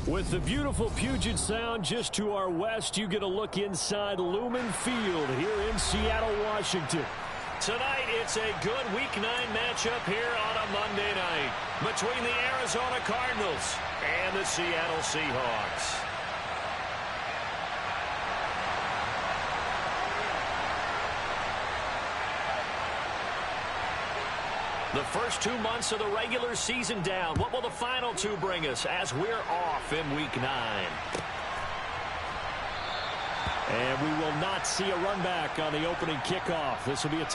With the beautiful Puget Sound just to our west, you get a look inside Lumen Field here in Seattle, Washington. Tonight, it's a good Week 9 matchup here on a Monday night between the Arizona Cardinals and the Seattle Seahawks. The first 2 months of the regular season down. What will the final 2 bring us as we're off in Week 9? And we will not see a run back on the opening kickoff. This will be a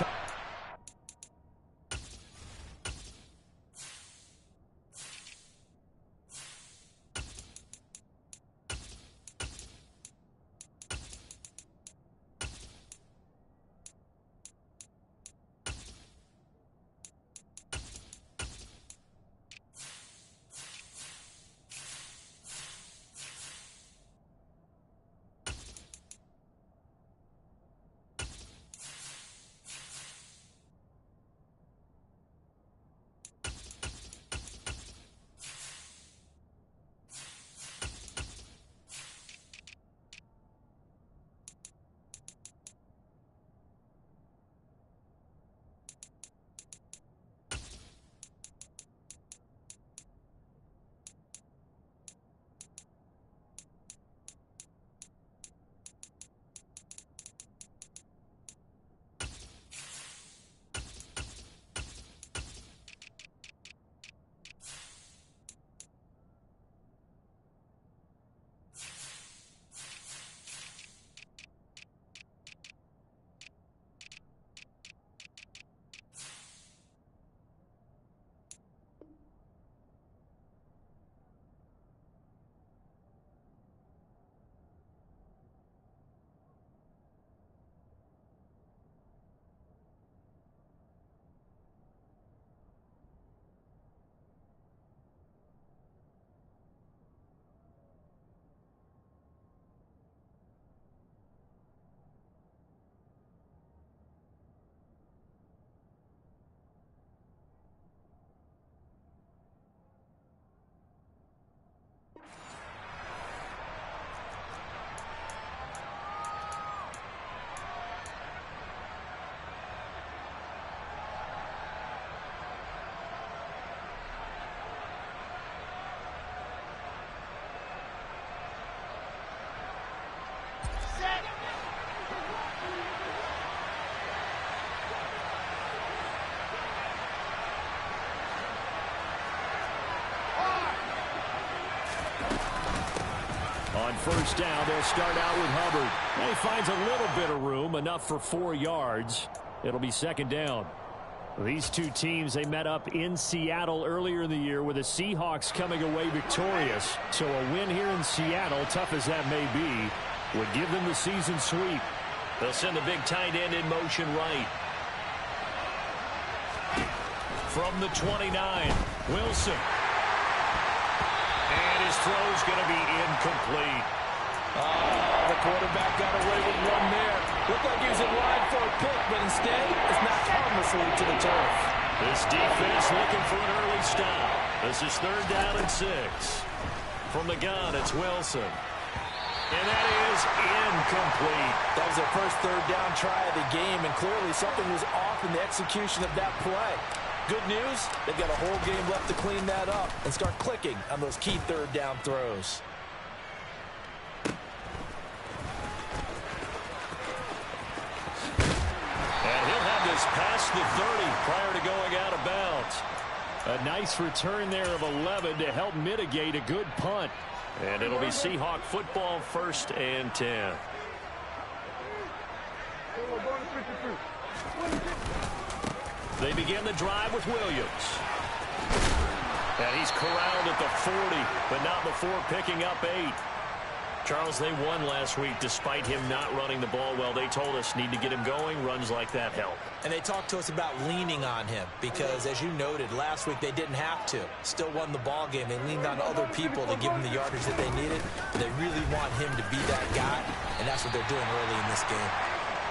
on first down. They'll start out with Hubbard. He finds a little bit of room, enough for 4 yards. It'll be second down. These two teams, they met up in Seattle earlier in the year with the Seahawks coming away victorious. So a win here in Seattle, tough as that may be, would give them the season sweep. They'll send the big tight end in motion right. From the 29, Wilson. And his throw's going to be incomplete. The quarterback got away with one there. Looked like he was in line for a pick, but instead it's knocked harmlessly to the turf. This defense looking for an early stop. This is 3rd down and 6. From the gun, it's Wilson. And that is incomplete. That was their first 3rd down try of the game, and clearly something was off in the execution of that play. Good news, they've got a whole game left to clean that up and start clicking on those key 3rd down throws. And he'll have this past the 30 prior to going out of bounds. A nice return there of 11 to help mitigate a good punt. And it'll be Seahawk football, 1st and 10. They begin the drive with Williams. And he's corralled at the 40, but not before picking up 8. Charles, they won last week despite him not running the ball well. They told us need to get him going. Runs like that help. And they talked to us about leaning on him because, as you noted, last week they didn't have to. Still won the ball game. They leaned on other people to give him the yardage that they needed. They really want him to be that guy, and that's what they're doing early in this game.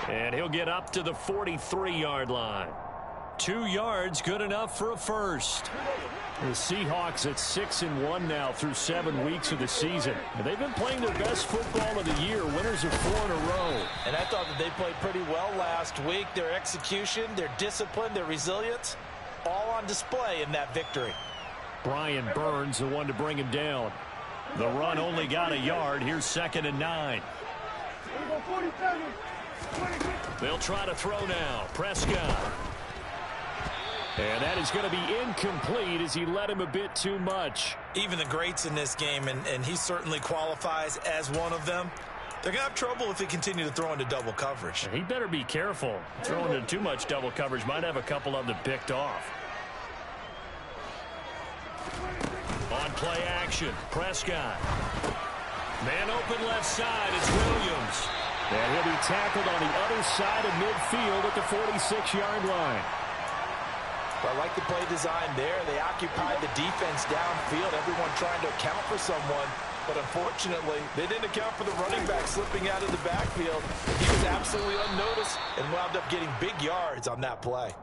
And he'll get up to the 43-yard line. 2 yards, good enough for a first. The Seahawks at 6-1 now through 7 weeks of the season. And they've been playing their best football of the year. Winners of 4 in a row. And I thought that they played pretty well last week. Their execution, their discipline, their resilience, all on display in that victory. Brian Burns, the one to bring him down. The run only got a yard. Here's 2nd and 9. They'll try to throw now. Prescott. And that is going to be incomplete as he led him a bit too much. Even the greats in this game, and he certainly qualifies as one of them, they're going to have trouble if they continue to throw into double coverage. He better be careful. Throwing into too much double coverage might have a couple of them picked off. On play action, Prescott. Man open left side, it's Williams. And he'll be tackled on the other side of midfield at the 46-yard line. I like the play design there. They occupied the defense downfield, everyone trying to account for someone. But unfortunately, they didn't account for the running back slipping out of the backfield. He was absolutely unnoticed and wound up getting big yards on that play.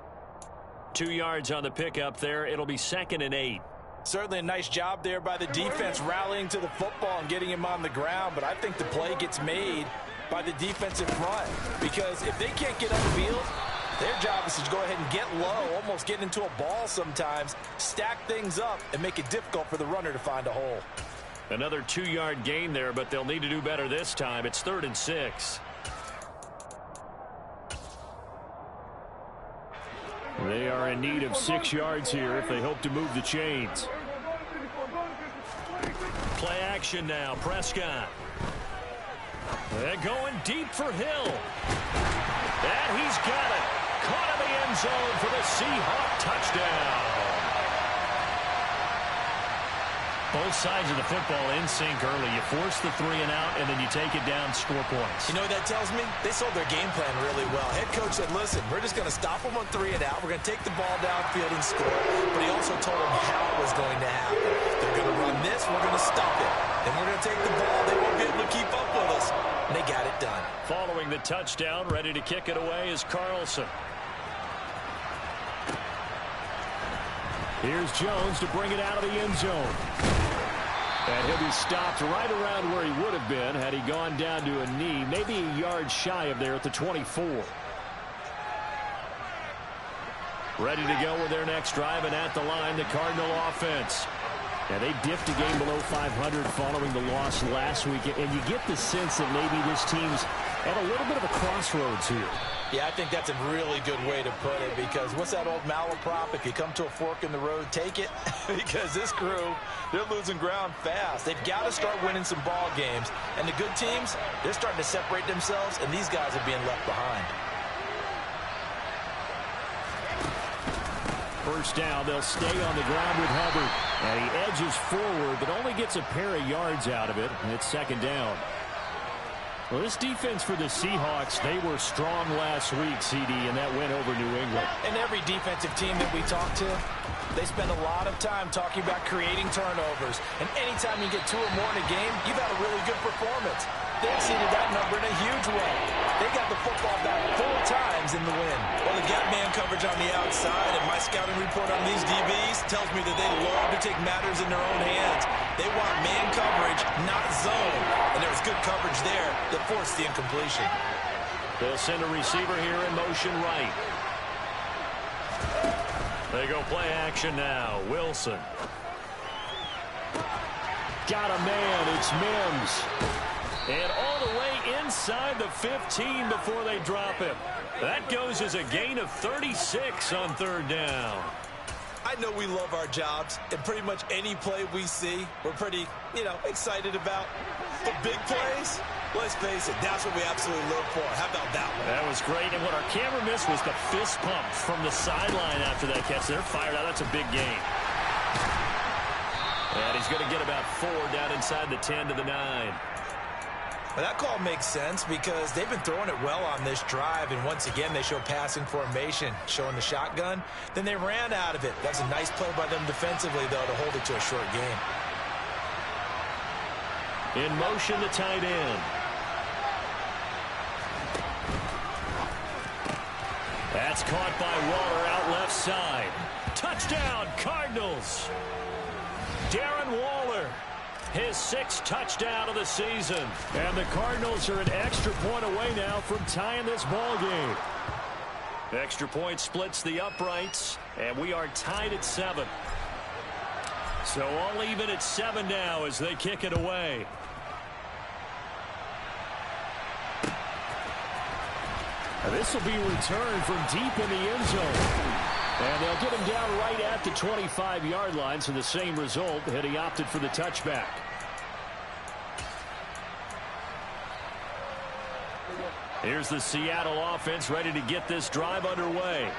2 yards on the pickup there. It'll be 2nd and 8. Certainly a nice job there by the defense rallying to the football and getting him on the ground. But I think the play gets made by the defensive front. Because if they can't get upfield, their job is to go ahead and get low, almost get into a ball sometimes, stack things up, and make it difficult for the runner to find a hole. Another 2-yard gain there, but they'll need to do better this time. It's 3rd and 6. They are in need of 6 yards here if they hope to move the chains. Play action now, Prescott. They're going deep for Hill. And he's got it. Caught in the end zone for the Seahawks touchdown. Both sides of the football in sync early. You force the 3 and out, and then you take it down, score points. You know what that tells me? They sold their game plan really well. Head coach said, listen, we're just going to stop them on 3 and out. We're going to take the ball downfield and score. But he also told them how it was going to happen. They're going to run this. We're going to stop it. And we're going to take the ball. They won't be able to keep up with us. And they got it done. Following the touchdown, ready to kick it away is Carlson. Here's Jones to bring it out of the end zone. And he'll be stopped right around where he would have been had he gone down to a knee, maybe a yard shy of there at the 24. Ready to go with their next drive, and at the line, the Cardinal offense. And they dipped a game below 500 following the loss last week, and you get the sense that maybe this team's at a little bit of a crossroads here. Yeah, I think that's a really good way to put it, because what's that old malaprop? If you come to a fork in the road, take it. Because this crew, they're losing ground fast. They've got to start winning some ball games. And the good teams, they're starting to separate themselves, and these guys are being left behind. First down, they'll stay on the ground with Hubbard. And he edges forward, but only gets a pair of yards out of it, and it's 2nd down. Well, this defense for the Seahawks, they were strong last week, CD, and that went over New England. And every defensive team that we talk to, they spend a lot of time talking about creating turnovers. And anytime you get 2 or more in a game, you've had a really good performance. They exceeded that number in a huge way. They got the football back 4 times in the win. Well, they got man coverage on the outside, and my scouting report on these DBs tells me that they love to take matters in their own hands. They want man coverage, not zone. And there was good coverage there that forced the incompletion. They'll send a receiver here in motion right. They go play action now. Wilson. Got a man. It's Mims. And all the way inside the 15 before they drop him. That goes as a gain of 36 on 3rd down. I know we love our jobs, and pretty much any play we see, we're pretty, excited about. But big plays, let's face it, that's what we absolutely live for. How about that one? That was great, and what our camera missed was the fist pump from the sideline after that catch. They're fired out. That's a big gain. And he's going to get about 4 down inside the 10 to the 9. Well, that call makes sense because they've been throwing it well on this drive, and once again they show passing formation, showing the shotgun. Then they ran out of it. That's a nice play by them defensively, though, to hold it to a short game. In motion, the tight end. That's caught by Waller out left side. Touchdown, Cardinals. Darren Waller, his 6th touchdown of the season. And the Cardinals are an extra point away now from tying this ball game. Extra point splits the uprights, and we are tied at 7. So all even at 7 now as they kick it away. This will be returned from deep in the end zone. And they'll get him down right at the 25-yard line, so the same result, had he opted for the touchback. Here's the Seattle offense ready to get this drive underway.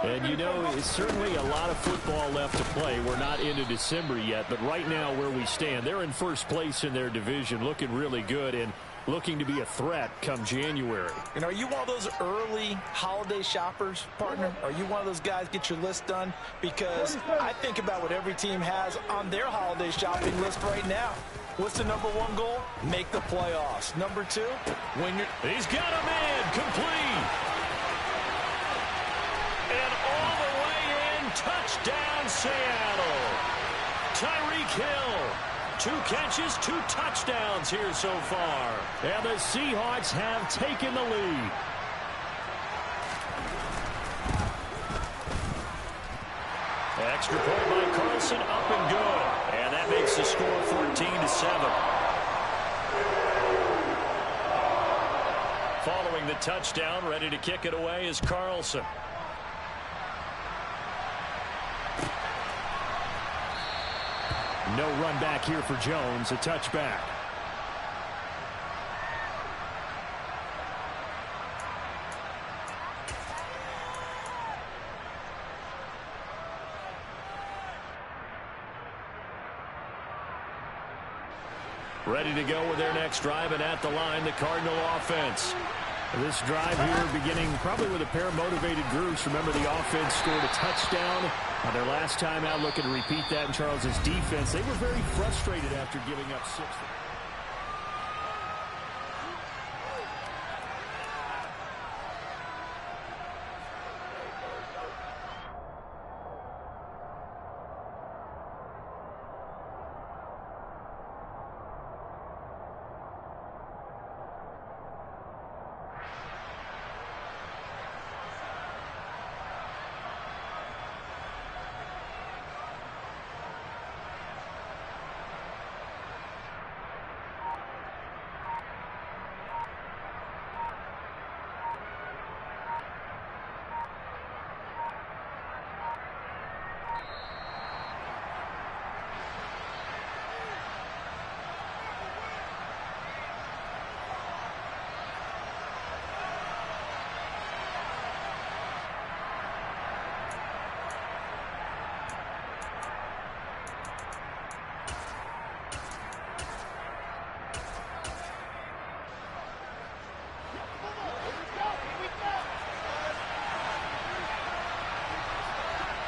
And, you know, it's certainly a lot of football left to play. We're not into December yet, but right now where we stand, they're in first place in their division, looking really good and looking to be a threat come January. And are you one of those early holiday shoppers, partner? Are you one of those guys get your list done? Because I think about what every team has on their holiday shopping list right now. What's the #1 goal? Make the playoffs. #2, win your... He's got a man complete. And all the way in, touchdown Seattle. Tyreek Hill. 2 catches, 2 touchdowns here so far. And the Seahawks have taken the lead. Extra point by Carlson, up and good. And that makes the score 14-7. Following the touchdown, ready to kick it away is Carlson. No run back here for Jones, a touchback. Ready to go with their next drive, and at the line, the Cardinal offense. This drive here beginning probably with a pair of motivated groups. Remember, the offense scored a touchdown on their last time out, looking to repeat that in Charles's defense. They were very frustrated after giving up 6.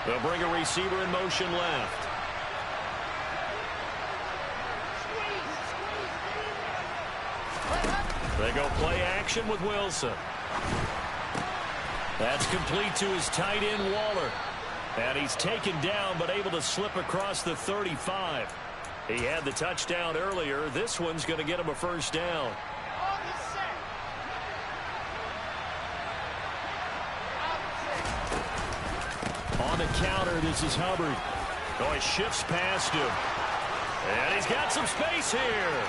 They'll bring a receiver in motion left. They go play action with Wilson. That's complete to his tight end, Waller. And he's taken down, but able to slip across the 35. He had the touchdown earlier. This one's going to get him a first down. On the counter, this is Hubbard. Oh, he shifts past him. And he's got some space here.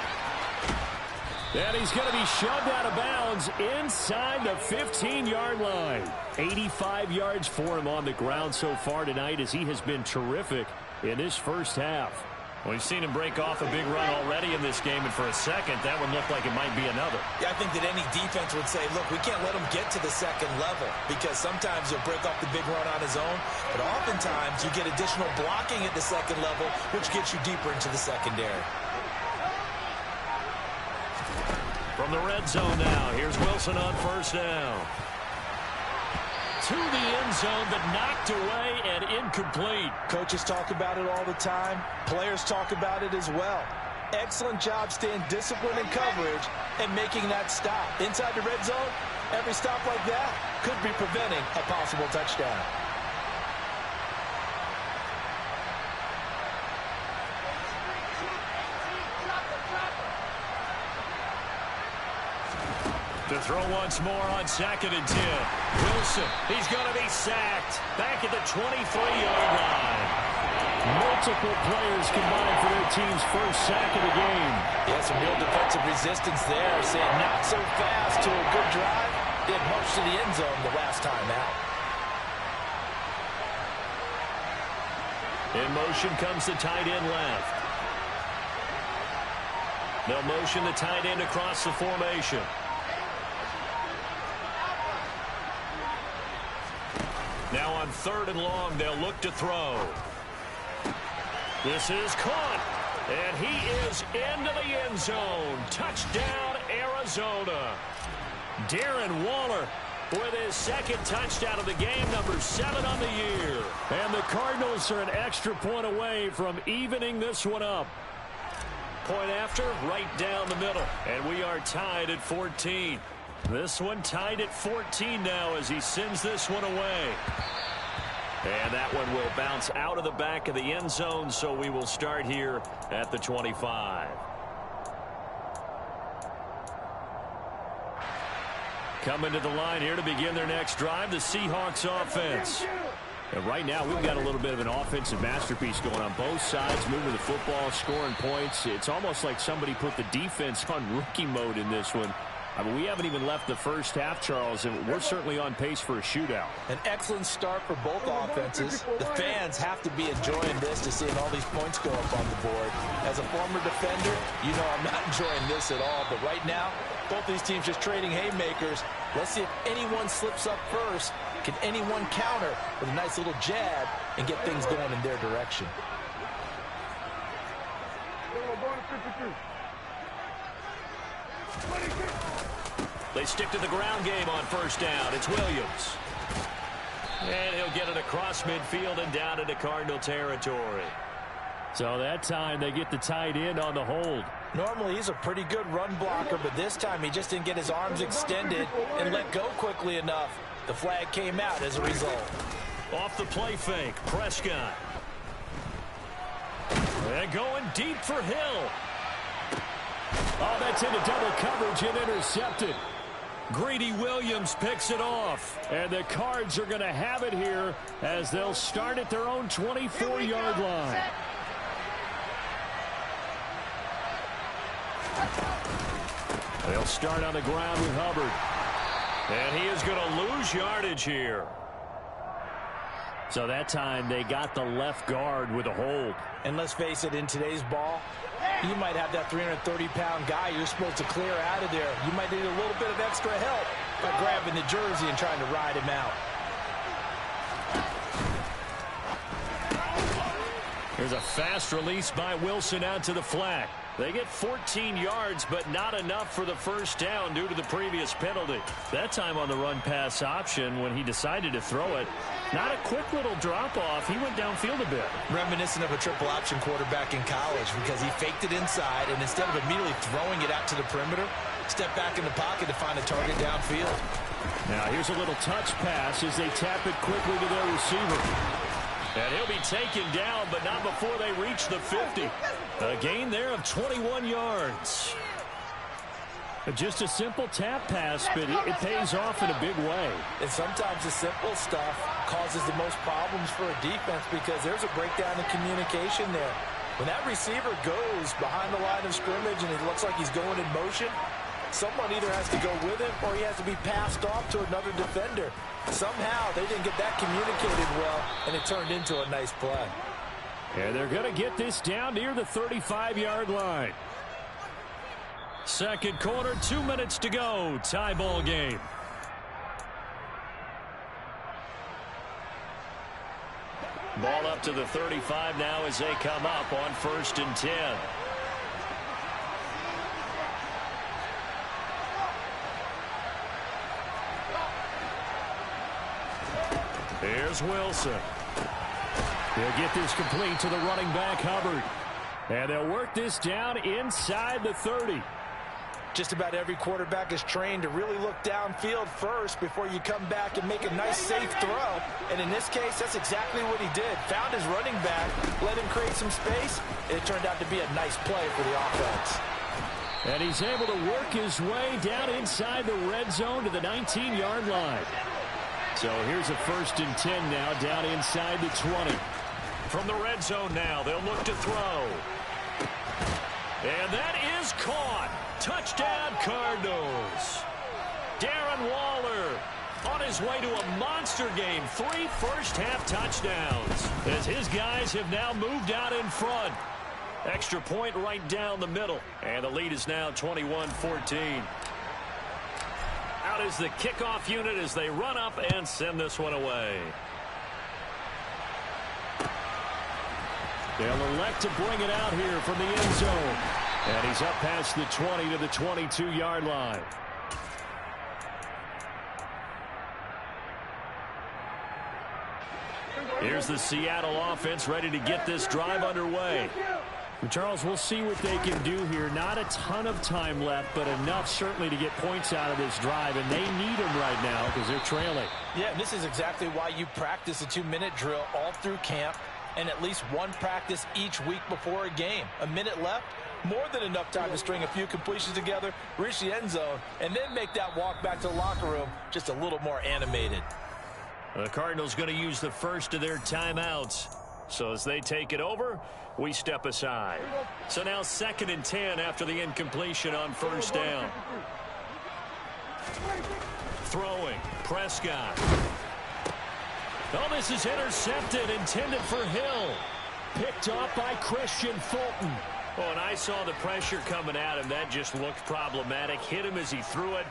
And he's going to be shoved out of bounds inside the 15-yard line. 85 yards for him on the ground so far tonight, as he has been terrific in this first half. We've seen him break off a big run already in this game, and for a second, that one looked like it might be another. Yeah, I think that any defense would say, look, we can't let him get to the second level, because sometimes he'll break off the big run on his own, but oftentimes you get additional blocking at the second level, which gets you deeper into the secondary. From the red zone now, here's Wilson on first down. To the end zone, but knocked away and incomplete. Coaches talk about it all the time. Players talk about it as well. Excellent job staying disciplined in coverage and making that stop. Inside the red zone, every stop like that could be preventing a possible touchdown. To throw once more on 2nd and 10. Wilson, he's going to be sacked. Back at the 23-yard line. Multiple players combined for their team's first sack of the game. Yeah, some real defensive resistance there. Saying not so fast to a good drive. Did much to the end zone the last time out. In motion comes the tight end left. They'll motion the tight end across the formation. Now on 3rd and long, they'll look to throw. This is caught. And he is into the end zone. Touchdown, Arizona. Darren Waller with his 2nd touchdown of the game, number 7 on the year. And the Cardinals are an extra point away from evening this one up. Point after, right down the middle. And we are tied at 14. This one tied at 14 now as he sends this one away. And that one will bounce out of the back of the end zone, so we will start here at the 25. Coming to the line here to begin their next drive, the Seahawks offense. And right now, we've got a little bit of an offensive masterpiece going on both sides, moving the football, scoring points. It's almost like somebody put the defense on rookie mode in this one. I mean, we haven't even left the first half, Charles, and we're certainly on pace for a shootout. An excellent start for both offenses. The fans have to be enjoying this to seeing all these points go up on the board. As a former defender, you know I'm not enjoying this at all. But right now, both these teams just trading haymakers. Let's see if anyone slips up first. Can anyone counter with a nice little jab and get things going in their direction? They stick to the ground game on 1st down. It's Williams. And he'll get it across midfield and down into Cardinal territory. So that time they get the tight end on the hold. Normally he's a pretty good run blocker, but this time he just didn't get his arms extended and let go quickly enough. The flag came out as a result. Off the play fake, Prescott. And going deep for Hill. Oh, that's into double coverage and intercepted. Greedy Williams picks it off. And the Cards are going to have it here as they'll start at their own 24-yard line. They'll start on the ground with Hubbard. And he is going to lose yardage here. So that time they got the left guard with a hold. And let's face it, in today's ball, you might have that 330-pound guy you're supposed to clear out of there. You might need a little bit of extra help by grabbing the jersey and trying to ride him out. Here's a fast release by Wilson out to the flat. They get 14 yards, but not enough for the first down due to the previous penalty. That time on the run-pass option when he decided to throw it. Not a quick little drop-off. He went downfield a bit. Reminiscent of a triple option quarterback in college because he faked it inside, and instead of immediately throwing it out to the perimeter, stepped back in the pocket to find a target downfield. Now here's a little touch pass as they tap it quickly to their receiver. And he'll be taken down, but not before they reach the 50. A gain there of 21 yards. Just a simple tap pass, but it pays off in a big way. And sometimes the simple stuff causes the most problems for a defense because there's a breakdown in communication there. When that receiver goes behind the line of scrimmage and it looks like he's going in motion, someone either has to go with him or he has to be passed off to another defender. Somehow they didn't get that communicated well, and it turned into a nice play. And they're going to get this down near the 35-yard line. Second quarter, 2 minutes to go. Tie ball game. Ball up to the 35 now as they come up on 1st and 10. Here's Wilson. They'll get this complete to the running back, Hubbard. And they'll work this down inside the 30. Just about every quarterback is trained to really look downfield first before you come back and make a nice, safe throw. And in this case, that's exactly what he did. Found his running back, let him create some space, and it turned out to be a nice play for the offense. And he's able to work his way down inside the red zone to the 19-yard line. So here's a 1st and 10 now down inside the 20. From the red zone now, they'll look to throw. And that is caught. Touchdown, Cardinals. Darren Waller on his way to a monster game. 3 first-half touchdowns as his guys have now moved out in front. Extra point right down the middle. And the lead is now 21-14. Out is the kickoff unit as they run up and send this one away. They'll elect to bring it out here from the end zone. And he's up past the 20 to the 22-yard line. Here's the Seattle offense ready to get this drive underway. Charles, we'll see what they can do here. Not a ton of time left, but enough certainly to get points out of this drive, and they need them right now because they're trailing. Yeah, this is exactly why you practice a 2-minute drill all through camp and at least one practice each week before a game. A minute left, more than enough time to string a few completions together, reach the end zone, and then make that walk back to the locker room just a little more animated. The Cardinals going to use the first of their timeouts. So as they take it over, we step aside. So now 2nd and 10 after the incompletion on 1st down. Throwing, Prescott. Oh, this is intercepted, intended for Hill. Picked off by Christian Fulton. Oh, and I saw the pressure coming at him. That just looked problematic. Hit him as he threw it,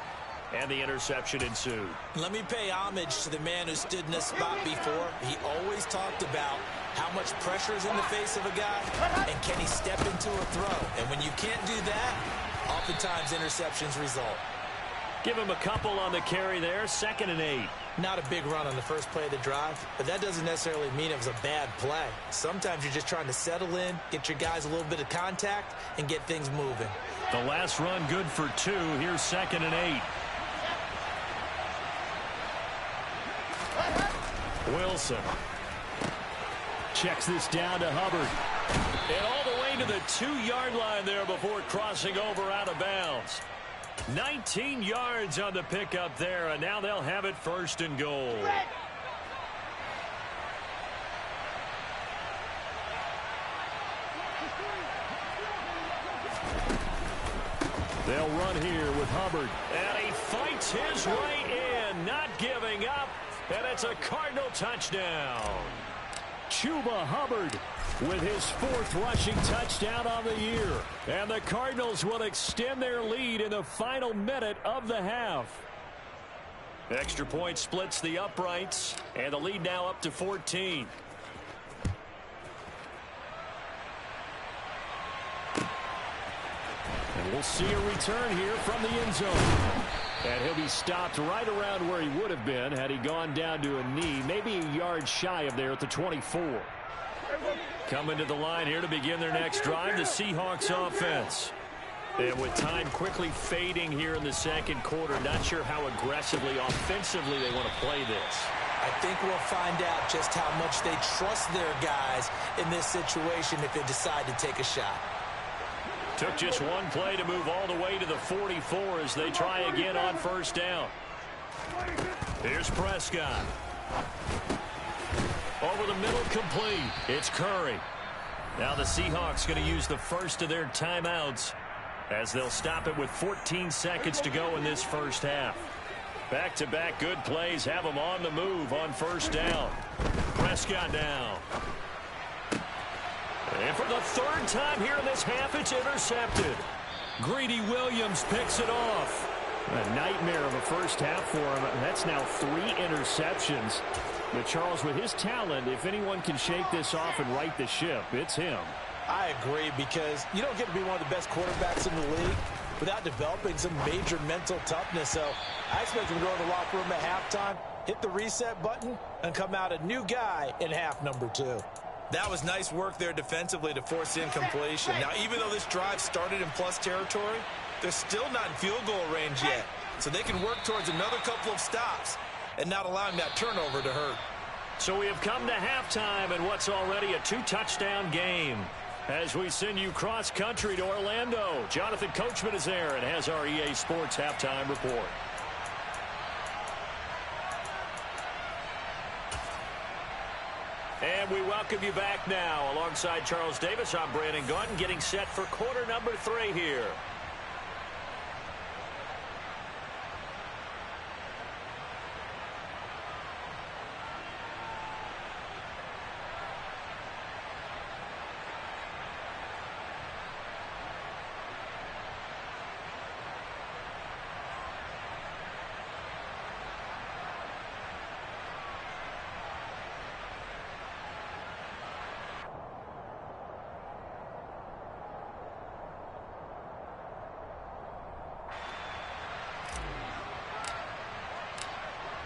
and the interception ensued. Let me pay homage to the man who stood in this spot before. He always talked about how much pressure is in the face of a guy, and can he step into a throw? And when you can't do that, oftentimes interceptions result. Give him a couple on the carry there. 2nd and 8. Not a big run on the first play of the drive, but that doesn't necessarily mean it was a bad play. Sometimes you're just trying to settle in, get your guys a little bit of contact, and get things moving. The last run good for 2. Here's 2nd and 8. Wilson checks this down to Hubbard. And all the way to the 2-yard line there before crossing over out of bounds. 19 yards on the pickup there, and now they'll have it 1st and goal. They'll run here with Hubbard. And he fights his way in, not giving up, and it's a Cardinal touchdown. Chuba Hubbard with his 4th rushing touchdown on the year. And the Cardinals will extend their lead in the final minute of the half. Extra point splits the uprights, and the lead now up to 14. And we'll see a return here from the end zone. And he'll be stopped right around where he would have been had he gone down to a knee, maybe a yard shy of there at the 24. Coming to the line here to begin their next drive, the Seahawks offense. And with time quickly fading here in the 2nd quarter, not sure how aggressively, offensively they want to play this. I think we'll find out just how much they trust their guys in this situation if they decide to take a shot. Took just one play to move all the way to the 44 as they try again on 1st down. Here's Prescott. Over the middle, complete. It's Curry. Now the Seahawks going to use the first of their timeouts as they'll stop it with 14 seconds to go in this 1st half. Back-to-back good plays have them on the move on 1st down. Prescott down. And for the 3rd time here in this half, it's intercepted. Greedy Williams picks it off. A nightmare of a 1st half for him. That's now 3 interceptions. But Charles, with his talent, if anyone can shake this off and right the ship, it's him. I agree, because you don't get to be one of the best quarterbacks in the league without developing some major mental toughness. So I expect him to go in the locker room at halftime, hit the reset button, and come out a new guy in half number 2. That was nice work there defensively to force incompletion. Now, even though this drive started in plus territory, they're still not in field goal range yet. So they can work towards another couple of stops and not allowing that turnover to hurt. So we have come to halftime in what's already a 2-touchdown game. As we send you cross-country to Orlando, Jonathan Coachman is there and has our EA Sports halftime report. And we welcome you back now. Alongside Charles Davis, I'm Brandon Gaudin, getting set for quarter number 3 here.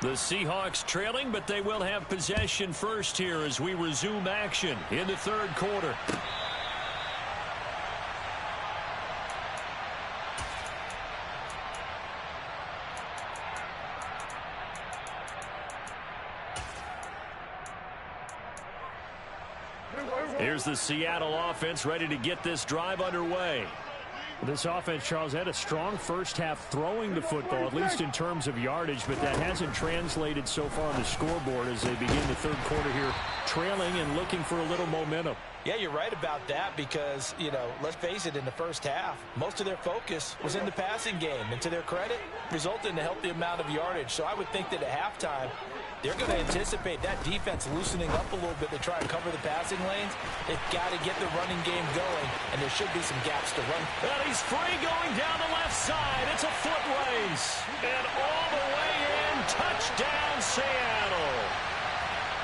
The Seahawks trailing, but they will have possession first here as we resume action in the third quarter. Here's the Seattle offense ready to get this drive underway. This offense, Charles, had a strong first half throwing the football, at least in terms of yardage, but that hasn't translated so far on the scoreboard as they begin the third quarter here, trailing and looking for a little momentum. Yeah, you're right about that because, you know, let's face it, in the first half, most of their focus was in the passing game. And to their credit, resulted in a healthy amount of yardage. So I would think that at halftime, they're going to anticipate that defense loosening up a little bit to try and cover the passing lanes. They've got to get the running game going, and there should be some gaps to run. Well, he's free going down the left side. It's a foot race. And all the way in, touchdown Seattle.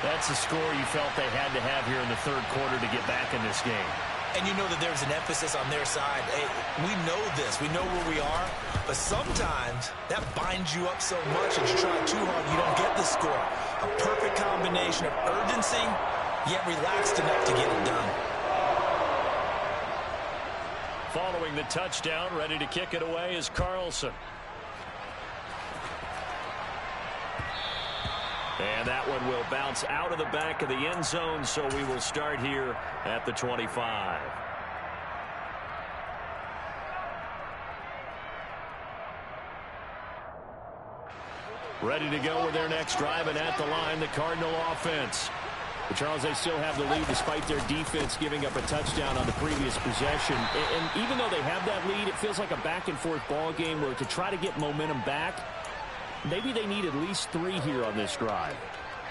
That's the score you felt they had to have here in the third quarter to get back in this game. And you know that there's an emphasis on their side. Hey, we know this. We know where we are. But sometimes that binds you up so much that you try too hard, you don't get the score. A perfect combination of urgency, yet relaxed enough to get it done. Following the touchdown, ready to kick it away is Carlson. And that one will bounce out of the back of the end zone, so we will start here at the 25. Ready to go with their next drive, and at the line, the Cardinal offense. But Charles, they still have the lead despite their defense giving up a touchdown on the previous possession. And even though they have that lead, it feels like a back-and-forth ball game where to try to get momentum back, maybe they need at least 3 here on this drive.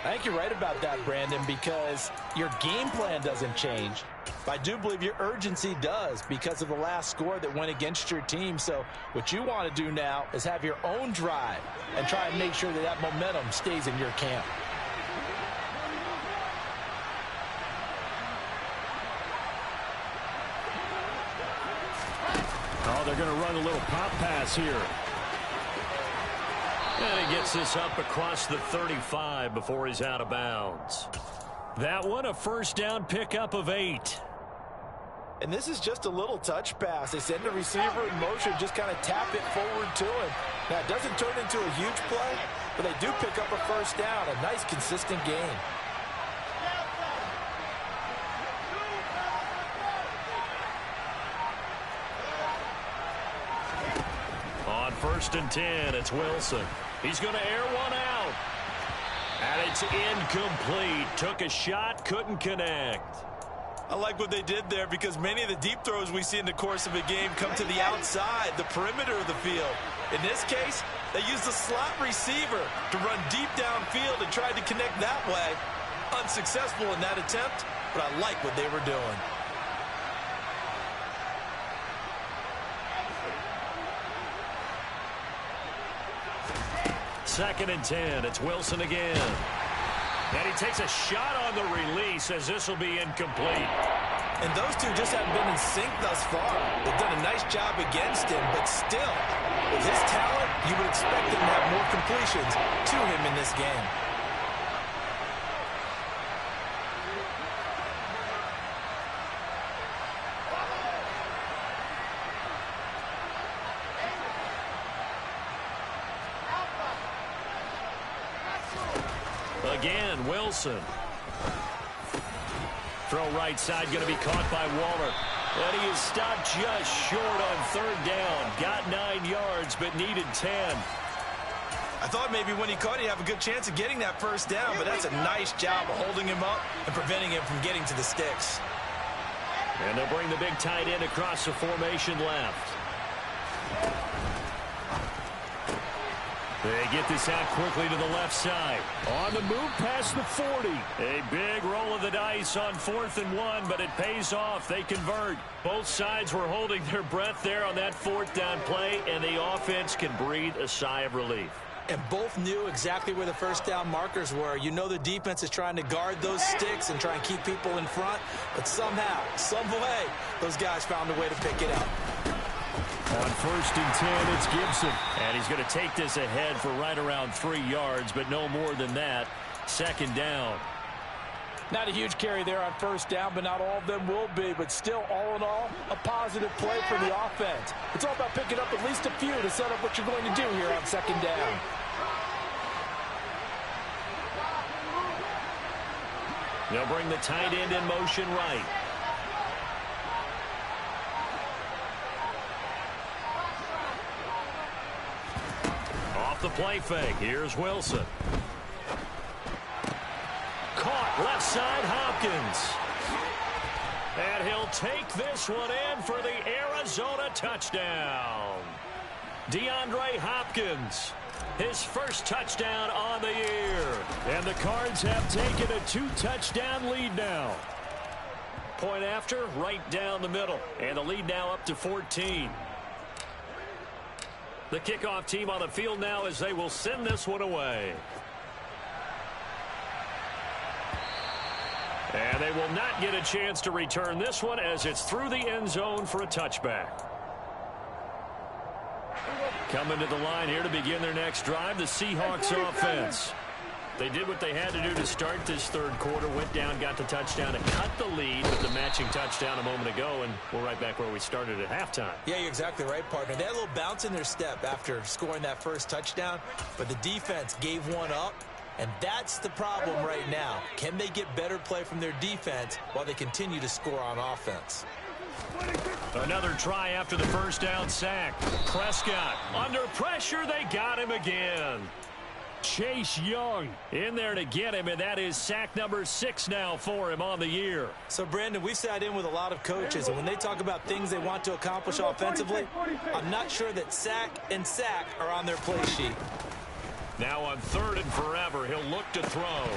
I think you're right about that, Brandon, because your game plan doesn't change. But I do believe your urgency does because of the last score that went against your team. So what you want to do now is have your own drive and try and make sure that that momentum stays in your camp. Oh, they're going to run a little pop pass here. And he gets this up across the 35 before he's out of bounds. That one, a first down pickup of 8. And this is just a little touch pass. They send the receiver in motion, just kind of tap it forward to him. Now, it doesn't turn into a huge play, but they do pick up a first down. A nice, consistent gain. On 1st and 10, it's Wilson. He's going to air one out. And it's incomplete. Took a shot, couldn't connect. I like what they did there because many of the deep throws we see in the course of a game come to the outside, the perimeter of the field. In this case, they used the slot receiver to run deep downfield and tried to connect that way. Unsuccessful in that attempt, but I like what they were doing. 2nd and 10. It's Wilson again. And he takes a shot on the release as this will be incomplete. And those two just haven't been in sync thus far. They've done a nice job against him, but still, with his talent, you would expect him to have more completions to him in this game. Again, Wilson. Throw right side going to be caught by Waller. And he is stopped just short on third down. Got 9 yards, but needed 10. I thought maybe when he caught it, he'd have a good chance of getting that first down, but that's a nice job of holding him up and preventing him from getting to the sticks. And they'll bring the big tight end across the formation left. They get this out quickly to the left side. On the move past the 40. A big roll of the dice on 4th and 1, but it pays off. They convert. Both sides were holding their breath there on that 4th down play, and the offense can breathe a sigh of relief. And both knew exactly where the first down markers were. You know the defense is trying to guard those sticks and try and keep people in front, but somehow, some way, those guys found a way to pick it up. On 1st and 10, it's Gibson. And he's going to take this ahead for right around 3 yards, but no more than that. 2nd down. Not a huge carry there on 1st down, but not all of them will be. But still, all in all, a positive play for the offense. It's all about picking up at least a few to set up what you're going to do here on 2nd down. They'll bring the tight end in motion right. The play fake. Here's Wilson. Caught left side, Hopkins. And he'll take this one in for the Arizona touchdown. DeAndre Hopkins, his first touchdown on the year. And the Cards have taken a 2-touchdown lead now. Point after, right down the middle. And the lead now up to 14. The kickoff team on the field now as they will send this one away. And they will not get a chance to return this one as it's through the end zone for a touchback. Coming to the line here to begin their next drive, the Seahawks offense. They did what they had to do to start this 3rd quarter, went down, got the touchdown, and cut the lead with the matching touchdown a moment ago, and we're right back where we started at halftime. Yeah, you're exactly right, partner. They had a little bounce in their step after scoring that first touchdown, but the defense gave one up, and that's the problem right now. Can they get better play from their defense while they continue to score on offense? Another try after the first down sack. Prescott under pressure. They got him again. Chase Young in there to get him, and that is sack number 6 now for him on the year. So, Brandon, we sat in with a lot of coaches, and when they talk about things they want to accomplish offensively, I'm not sure that sack and sack are on their play sheet. Now on 3rd and forever, he'll look to throw.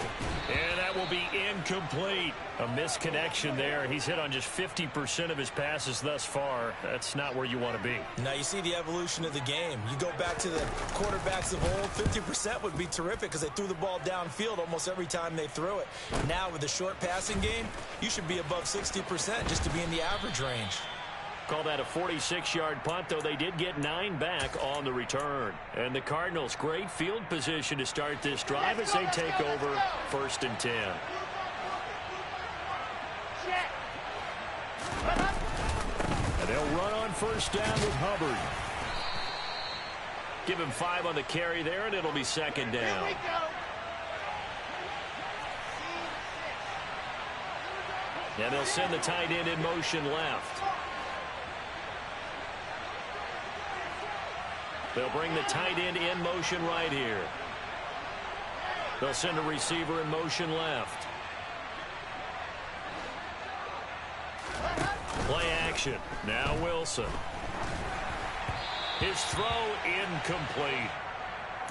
And that will be incomplete. A misconnection there. He's hit on just 50% of his passes thus far. That's not where you want to be. Now you see the evolution of the game. You go back to the quarterbacks of old, 50% would be terrific because they threw the ball downfield almost every time they threw it. Now with the short passing game, you should be above 60% just to be in the average range. Call that a 46-yard punt, though they did get 9 back on the return. And the Cardinals, great field position to start this drive as they take over 1st and 10. And they'll run on 1st down with Hubbard. Give him 5 on the carry there, and it'll be 2nd down. And they'll send the tight end in motion left. They'll bring the tight end in motion right here. They'll send a receiver in motion left. Play action. Now Wilson. His throw incomplete.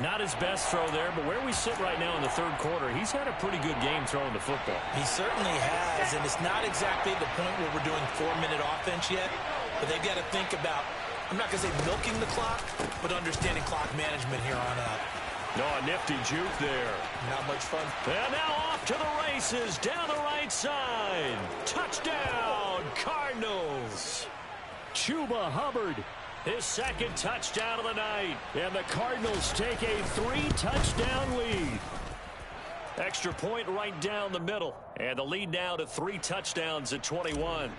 Not his best throw there, but where we sit right now in the 3rd quarter, he's had a pretty good game throwing the football. He certainly has, and it's not exactly the point where we're doing 4-minute offense yet, but they've got to think about, I'm not going to say milking the clock, but understanding clock management here on up. No, a nifty juke there. Not much fun. And now off to the races down the right side. Touchdown, Cardinals. Chuba Hubbard, his 2nd touchdown of the night. And the Cardinals take a 3-touchdown lead. Extra point right down the middle. And the lead now to 3 touchdowns at 21.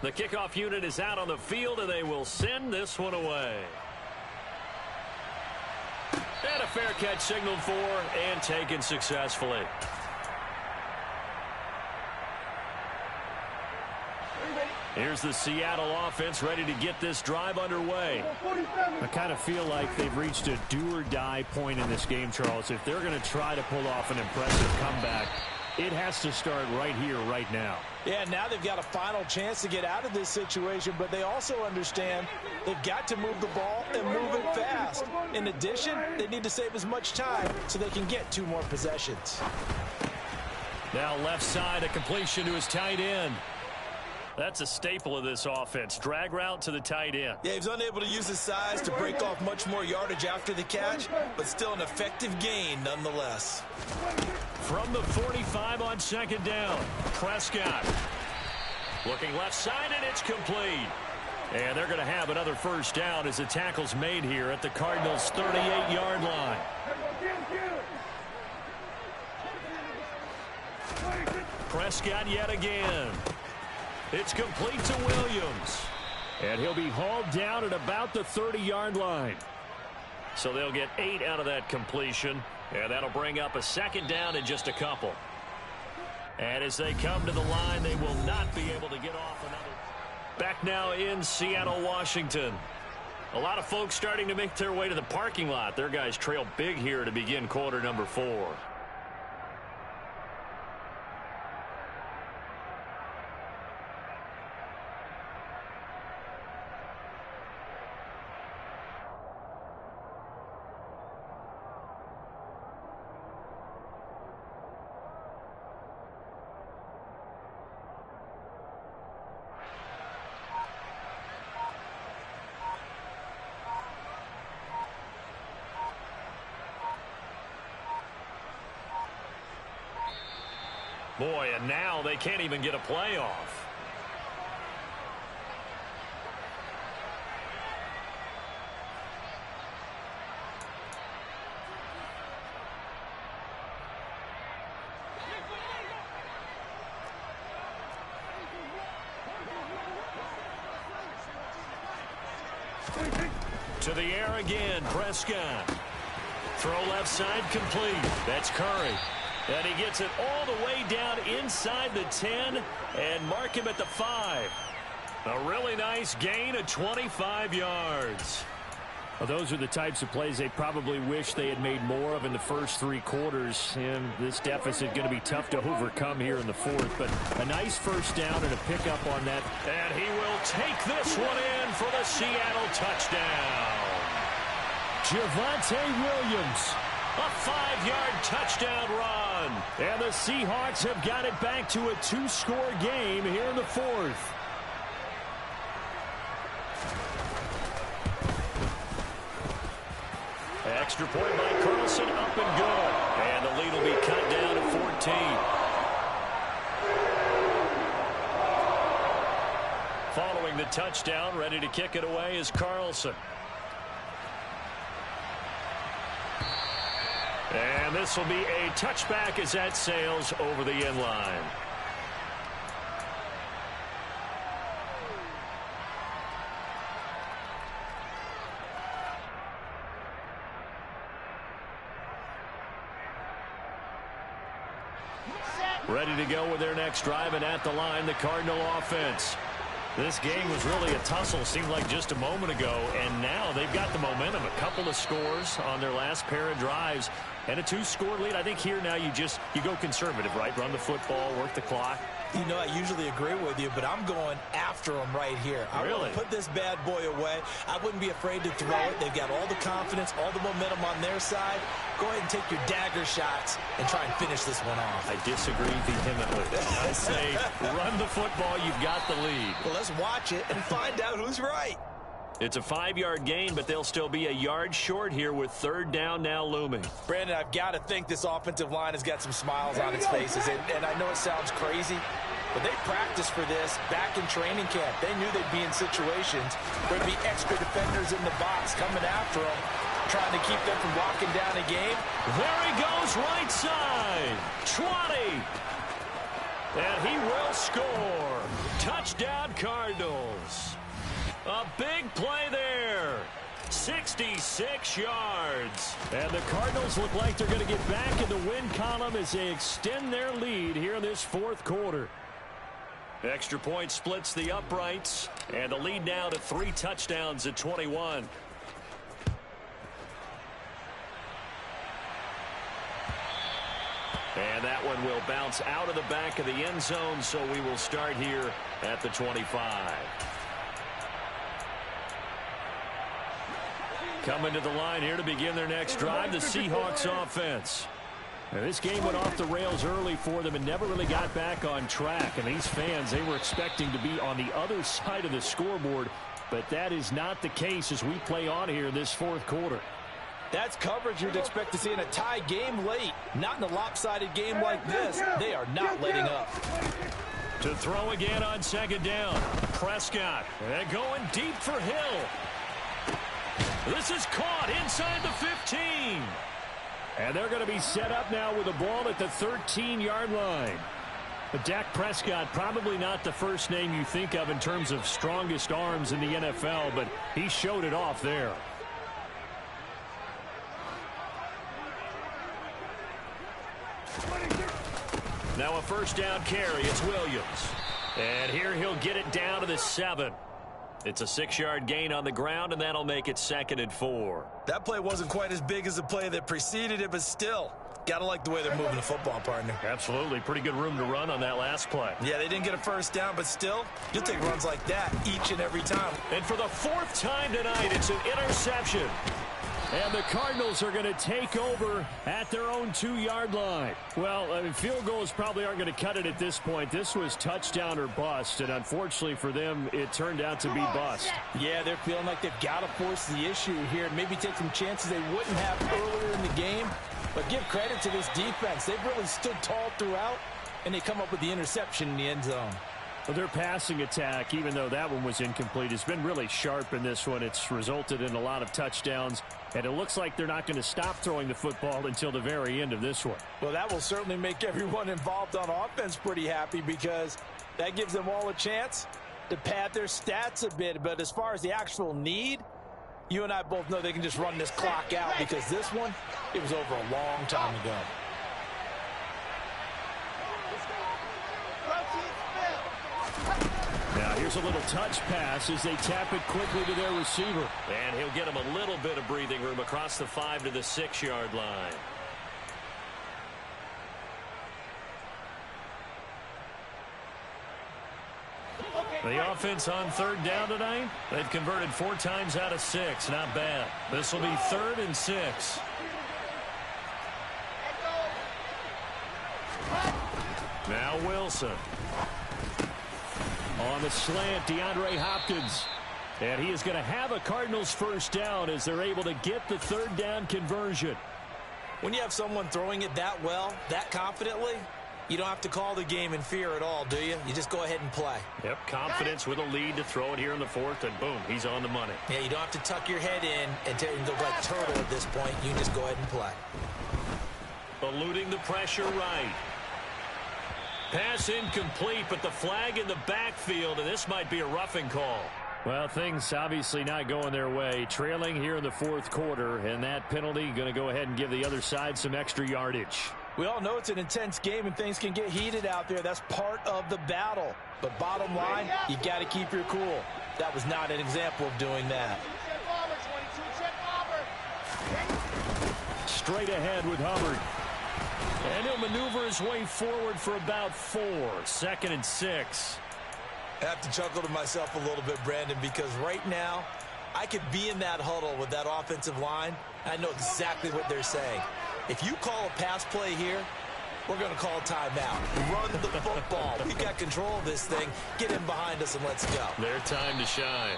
The kickoff unit is out on the field, and they will send this one away. And a fair catch signaled for and taken successfully. Here's the Seattle offense ready to get this drive underway. I kind of feel like they've reached a do-or-die point in this game, Charles. If they're going to try to pull off an impressive comeback, it has to start right here, right now. Yeah, now they've got a final chance to get out of this situation, but they also understand they've got to move the ball and move it fast. In addition, they need to save as much time so they can get 2 more possessions. Now left side, a completion to his tight end. That's a staple of this offense. Drag route to the tight end. Yeah, he's unable to use his size to break off much more yardage after the catch, but still an effective gain nonetheless. From the 45 on second down, Prescott. Looking left side, and it's complete. And they're going to have another first down as the tackle's made here at the Cardinals' 38-yard line. Prescott yet again. It's complete to Williams. And he'll be hauled down at about the 30-yard line. So they'll get 8 out of that completion. And that'll bring up a second down in just a couple. And as they come to the line, they will not be able to get off another. Back now in Seattle, Washington. A lot of folks starting to make their way to the parking lot. Their guys trail big here to begin quarter number 4. Boy, and now they can't even get a play off. To the air again, Prescott. Throw left side complete. That's Curry. And he gets it all the way down inside the 10 and mark him at the 5. A really nice gain of 25 yards. Well, those are the types of plays they probably wish they had made more of in the first 3 quarters. And this deficit going to be tough to overcome here in the 4th. But a nice first down and a pickup on that. And he will take this one in for the Seattle touchdown. Javonte Williams. A 5-yard touchdown run. And the Seahawks have got it back to a 2-score game here in the 4th. Extra point by Carlson, up and good. And the lead will be cut down to 14. Following the touchdown, ready to kick it away is Carlson. And this will be a touchback as that sails over the end line. Ready to go with their next drive, and at the line, the Cardinal offense. This game was really a tussle, seemed like just a moment ago, and now they've got the momentum. A couple of scores on their last pair of drives, and a 2-score lead. I think here now you go conservative, right? Run the football, work the clock. You know, I usually agree with you, but I'm going after them right here. I really want to put this bad boy away. I wouldn't be afraid to throw it. They've got all the confidence, all the momentum on their side. Go ahead and take your dagger shots and try and finish this one off. I disagree vehemently. I say run the football. You've got the lead. Well, let's watch it and find out who's right. It's a 5-yard gain, but they'll still be a yard short here with 3rd down now looming. Brandon, I've got to think this offensive line has got some smiles on its faces. And I know it sounds crazy, but they practiced for this back in training camp. They knew they'd be in situations where there'd be extra defenders in the box coming after them, trying to keep them from locking down a game. There he goes, right side. 20. And he will score. Touchdown, Cardinals. A big play there. 66 yards. And the Cardinals look like they're going to get back in the win column as they extend their lead here in this 4th quarter. Extra point splits the uprights, and the lead now to 3 touchdowns at 21. And that one will bounce out of the back of the end zone, so we will start here at the 25. Coming to the line here to begin their next drive, the Seahawks offense. Now, this game went off the rails early for them and never really got back on track. And these fans, they were expecting to be on the other side of the scoreboard, but that is not the case as we play on here this fourth quarter. That's coverage you'd expect to see in a tie game late. Not in a lopsided game like this. They are not letting up. To throw again on second down. Prescott. And going deep for Hill. This is caught inside the 15. And they're going to be set up now with the ball at the 13-yard line. But Dak Prescott, probably not the first name you think of in terms of strongest arms in the NFL, but he showed it off there. Now a first down carry. It's Williams. And here he'll get it down to the 7. It's a 6-yard gain on the ground, and that'll make it 2nd and 4. That play wasn't quite as big as the play that preceded it, but still, gotta like the way they're moving the football, partner. Absolutely. Pretty good room to run on that last play. Yeah, they didn't get a first down, but still, you'll take runs like that each and every time. And for the 4th time tonight, it's an interception. And the Cardinals are going to take over at their own 2-yard line. Well, I mean, field goals probably aren't going to cut it at this point. This was touchdown or bust, and unfortunately for them, it turned out to be bust. Yeah, they're feeling like they've got to force the issue here and maybe take some chances they wouldn't have earlier in the game. But give credit to this defense. They've really stood tall throughout, and they come up with the interception in the end zone. Well, their passing attack, even though that one was incomplete, has been really sharp in this one. It's resulted in a lot of touchdowns, and it looks like they're not going to stop throwing the football until the very end of this one. Well, that will certainly make everyone involved on offense pretty happy because that gives them all a chance to pad their stats a bit. But as far as the actual need, you and I both know they can just run this clock out because this one, it was over a long time ago. Now here's a little touch pass as they tap it quickly to their receiver. And he'll get him a little bit of breathing room across the 5 to the 6-yard line. The offense on 3rd down tonight, they've converted 4 times out of 6. Not bad. This will be 3rd and 6. Now Wilson. On the slant, DeAndre Hopkins. And he is going to have a Cardinals first down as they're able to get the 3rd down conversion. When you have someone throwing it that well, that confidently, you don't have to call the game in fear at all, do you? You just go ahead and play. Yep, confidence with a lead to throw it here in the 4th, and boom, he's on the money. Yeah, you don't have to tuck your head in and go like turtle at this point. You can just go ahead and play. Eluding the pressure right. Pass incomplete, but the flag in the backfield, and this might be a roughing call. Well, things obviously not going their way. Trailing here in the 4th quarter, and that penalty going to go ahead and give the other side some extra yardage. We all know it's an intense game and things can get heated out there. That's part of the battle. But bottom line, you got to keep your cool. That was not an example of doing that. Straight ahead with Hubbard. And he'll maneuver his way forward for about 4. 2nd and 6. I have to chuckle to myself a little bit, Brandon, because right now I could be in that huddle with that offensive line. I know exactly what they're saying. If you call a pass play here, we're going to call timeout. Run the football. We've got control of this thing. Get in behind us and let's go. Their time to shine.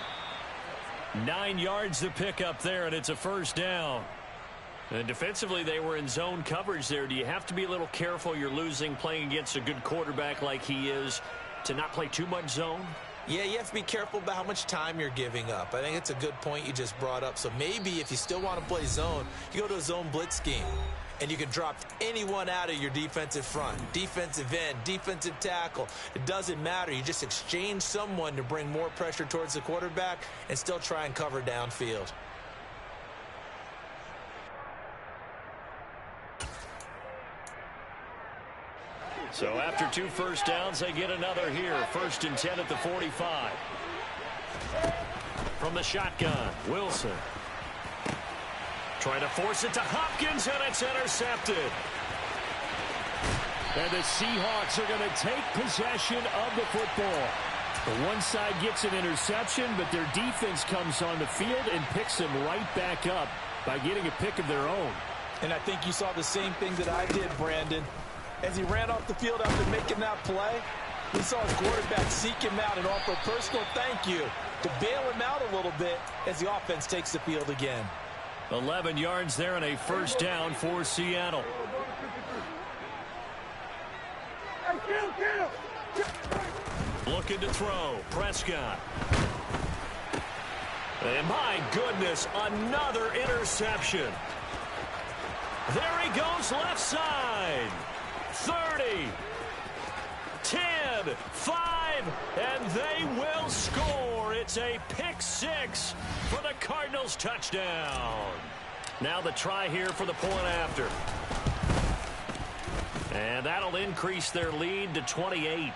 9 yards to pick up there, and it's a first down. And defensively, they were in zone coverage there. Do you have to be a little careful? You're losing playing against a good quarterback like he is to not play too much zone? Yeah, you have to be careful about how much time you're giving up. I think it's a good point you just brought up. So maybe if you still want to play zone, you go to a zone blitz scheme. And you can drop anyone out of your defensive front, defensive end, defensive tackle. It doesn't matter. You just exchange someone to bring more pressure towards the quarterback and still try and cover downfield. So after 2 first downs, they get another here. 1st and 10 at the 45. From the shotgun, Wilson. Trying to force it to Hopkins, and it's intercepted. And the Seahawks are going to take possession of the football. The one side gets an interception, but their defense comes on the field and picks them right back up by getting a pick of their own. And I think you saw the same thing that I did, Brandon. As he ran off the field after making that play, we saw his quarterback seek him out and offer a personal thank you to bail him out a little bit as the offense takes the field again. 11 yards there and a first down for Seattle. Looking to throw. Prescott. And my goodness, another interception. There he goes left side. 30. 10. 5. And they will score. It's a pick 6 for the Cardinals touchdown. Now the try here for the point after. And that'll increase their lead to 28.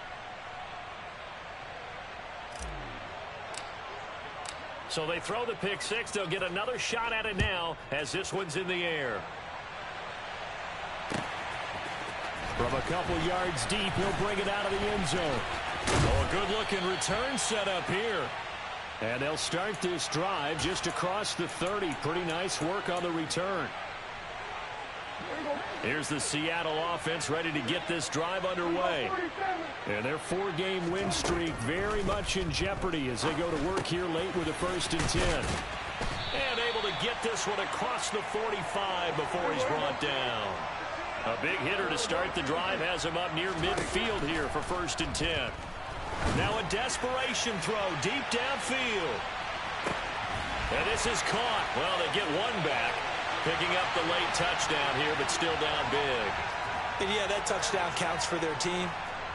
So they throw the pick 6. They'll get another shot at it now as this one's in the air. From a couple yards deep, he'll bring it out of the end zone. Oh, a good-looking return set up here. And they'll start this drive just across the 30. Pretty nice work on the return. Here's the Seattle offense ready to get this drive underway. And their 4-game win streak very much in jeopardy as they go to work here late with a 1st and 10. And able to get this one across the 45 before he's brought down. A big hitter to start the drive has him up near midfield here for 1st and 10. Now a desperation throw deep downfield. And this is caught. Well, they get one back. Picking up the late touchdown here, but still down big. And yeah, that touchdown counts for their team,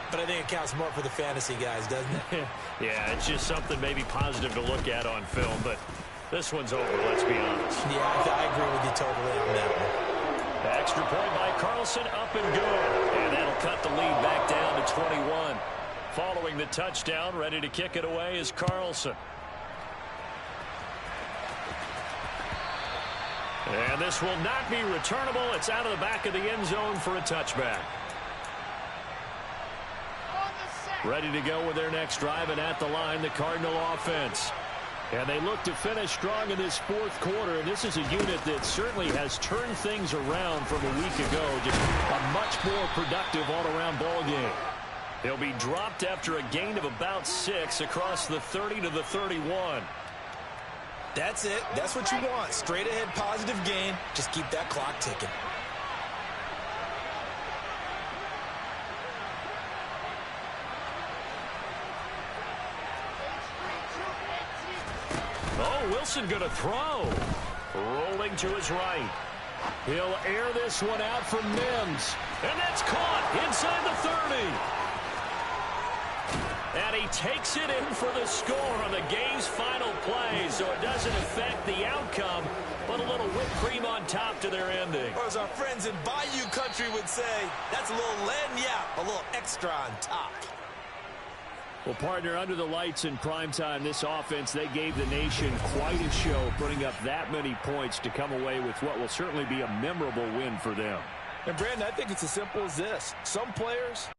but I think it counts more for the fantasy guys, doesn't it? Yeah, it's just something maybe positive to look at on film, but this one's over, let's be honest. Yeah, I agree with you totally on that one. Extra point by Carlson, up and good. And that'll cut the lead back down to 21. Following the touchdown, ready to kick it away is Carlson. And this will not be returnable. It's out of the back of the end zone for a touchback. Ready to go with their next drive, and at the line, the Cardinal offense. And they look to finish strong in this 4th quarter, and this is a unit that certainly has turned things around from a week ago. Just a much more productive all-around ball game. They'll be dropped after a gain of about 6 across the 30 to the 31. That's it. That's what you want. Straight ahead positive gain. Just keep that clock ticking. Oh, Wilson going to throw. Rolling to his right. He'll air this one out from Mims. And that's caught inside the 30. And he takes it in for the score on the game's final play, so it doesn't affect the outcome, but a little whipped cream on top to their ending. Or as our friends in Bayou Country would say, that's a little lagniappe, a little extra on top. Well, partner, under the lights in primetime, this offense, they gave the nation quite a show, putting up that many points to come away with what will certainly be a memorable win for them. And, Brandon, I think it's as simple as this. Some players